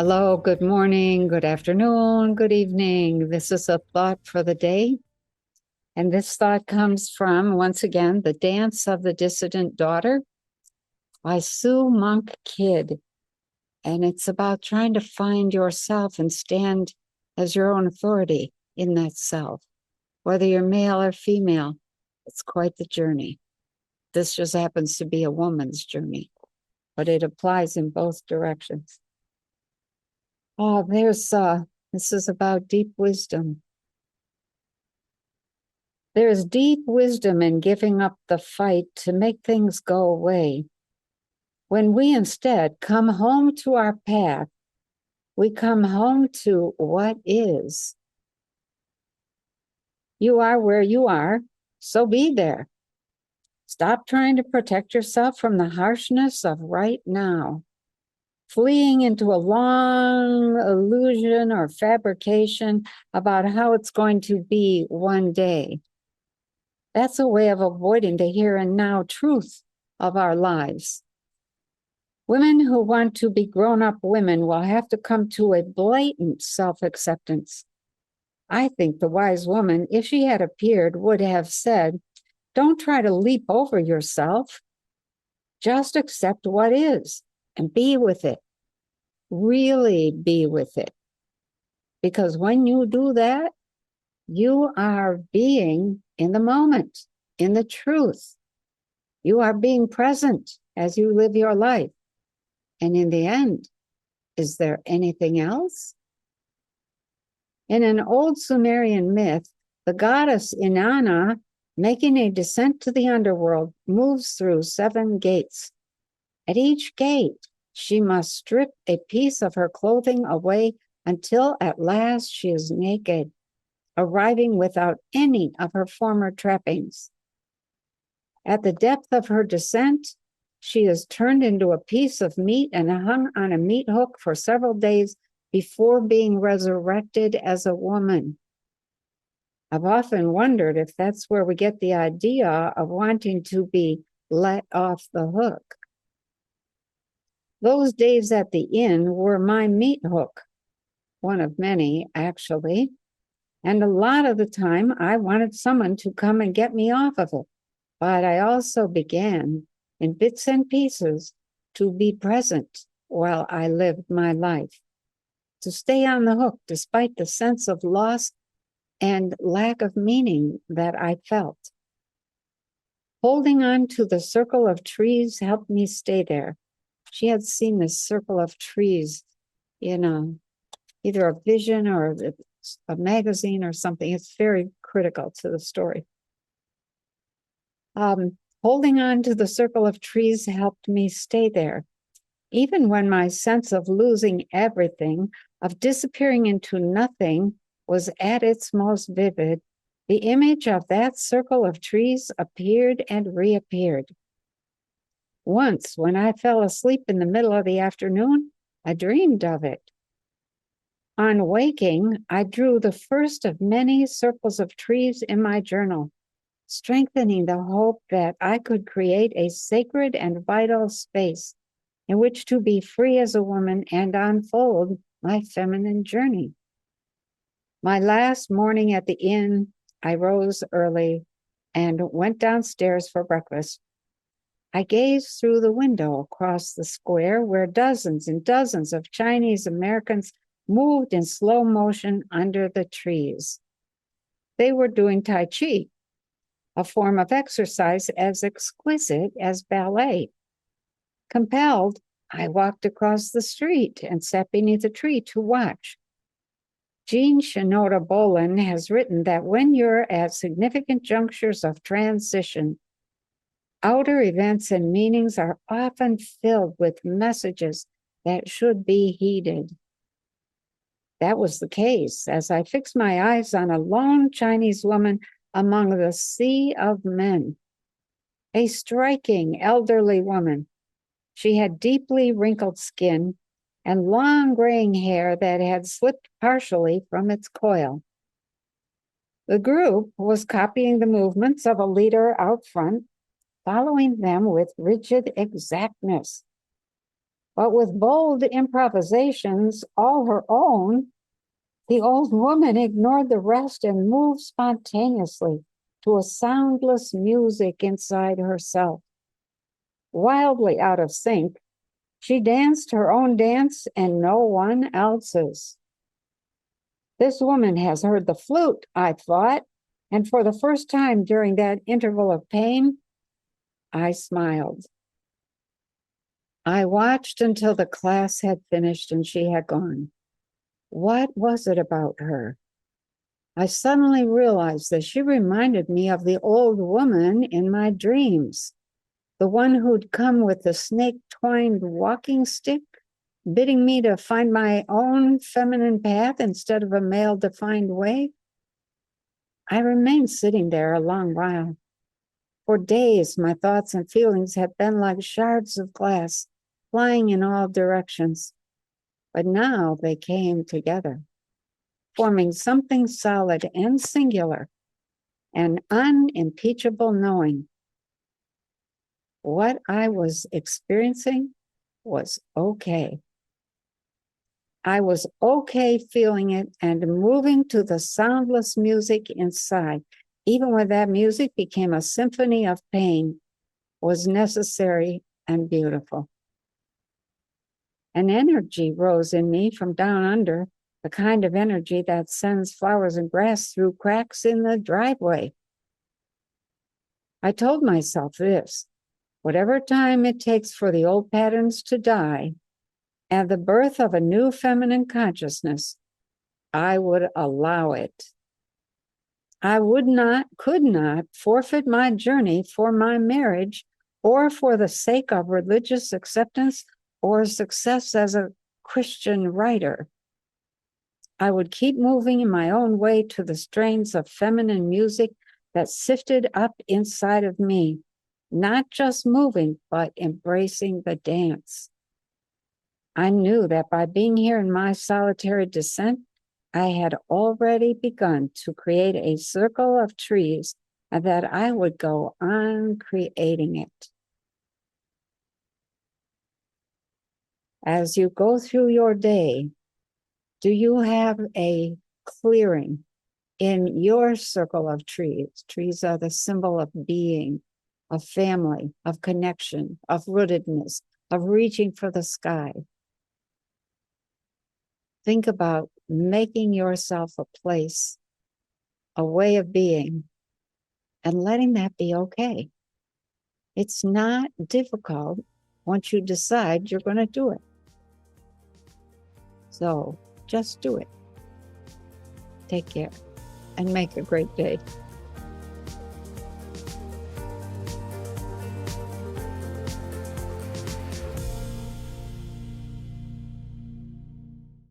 Hello, good morning, good afternoon, good evening. This is a thought for the day. And this thought comes from, once again, The Dance of the Dissident Daughter by Sue Monk Kidd. And it's about trying to find yourself and stand as your own authority in that self. Whether you're male or female, it's quite the journey. This just happens to be a woman's journey, but it applies in both directions. Oh, this is about deep wisdom. There is deep wisdom in giving up the fight to make things go away. When we instead come home to our path, we come home to what is. You are where you are, so be there. Stop trying to protect yourself from the harshness of right now. Fleeing into a long illusion or fabrication about how it's going to be one day. That's a way of avoiding the here and now truth of our lives. Women who want to be grown-up women will have to come to a blatant self-acceptance. I think the wise woman, if she had appeared, would have said, don't try to leap over yourself. Just accept what is and be with it. Really be with it. Because when you do that, you are being in the moment, in the truth. You are being present as you live your life. And in the end, is there anything else? In an old Sumerian myth, the goddess Inanna, making a descent to the underworld, moves through 7 gates. At each gate, she must strip a piece of her clothing away until at last she is naked, arriving without any of her former trappings. At the depth of her descent, she is turned into a piece of meat and hung on a meat hook for several days before being resurrected as a woman. I've often wondered if that's where we get the idea of wanting to be let off the hook. Those days at the inn were my meat hook, one of many, actually. And a lot of the time, I wanted someone to come and get me off of it. But I also began, in bits and pieces, to be present while I lived my life, to stay on the hook despite the sense of loss and lack of meaning that I felt. Holding on to the circle of trees helped me stay there. She had seen this circle of trees in either a vision or a magazine or something. It's very critical to the story. Holding on to the circle of trees helped me stay there. Even when my sense of losing everything, of disappearing into nothing, was at its most vivid, the image of that circle of trees appeared and reappeared. Once, when I fell asleep in the middle of the afternoon, I dreamed of it. On waking, I drew the first of many circles of trees in my journal, strengthening the hope that I could create a sacred and vital space in which to be free as a woman and unfold my feminine journey. My last morning at the inn, I rose early and went downstairs for breakfast. I gazed through the window across the square where dozens and dozens of Chinese Americans moved in slow motion under the trees. They were doing Tai Chi, a form of exercise as exquisite as ballet. Compelled, I walked across the street and sat beneath a tree to watch. Jean Shinoda Bolen has written that when you're at significant junctures of transition, outer events and meanings are often filled with messages that should be heeded. That was the case as I fixed my eyes on a lone Chinese woman among the sea of men. A striking elderly woman. She had deeply wrinkled skin and long graying hair that had slipped partially from its coil. The group was copying the movements of a leader out front, following them with rigid exactness. But with bold improvisations all her own, the old woman ignored the rest and moved spontaneously to a soundless music inside herself. Wildly out of sync, she danced her own dance and no one else's. This woman has heard the flute, I thought, and for the first time during that interval of pain, I smiled. I watched until the class had finished and she had gone. What was it about her? I suddenly realized that she reminded me of the old woman in my dreams, the one who'd come with the snake-twined walking stick, bidding me to find my own feminine path instead of a male-defined way. I remained sitting there a long while. For days, my thoughts and feelings had been like shards of glass, flying in all directions. But now they came together, forming something solid and singular, an unimpeachable knowing. What I was experiencing was okay. I was okay feeling it and moving to the soundless music inside, even when that music became a symphony of pain, was necessary and beautiful. An energy rose in me from down under, the kind of energy that sends flowers and grass through cracks in the driveway. I told myself this: whatever time it takes for the old patterns to die and the birth of a new feminine consciousness, I would allow it. I could not forfeit my journey for my marriage or for the sake of religious acceptance or success as a Christian writer. I would keep moving in my own way to the strains of feminine music that sifted up inside of me, not just moving, but embracing the dance. I knew that by being here in my solitary descent, I had already begun to create a circle of trees and that I would go on creating it. As you go through your day, do you have a clearing in your circle of trees? Trees are the symbol of being, of family, of connection, of rootedness, of reaching for the sky. Think about making yourself a place, a way of being, and letting that be okay. It's not difficult once you decide you're going to do it. So just do it. Take care and make a great day.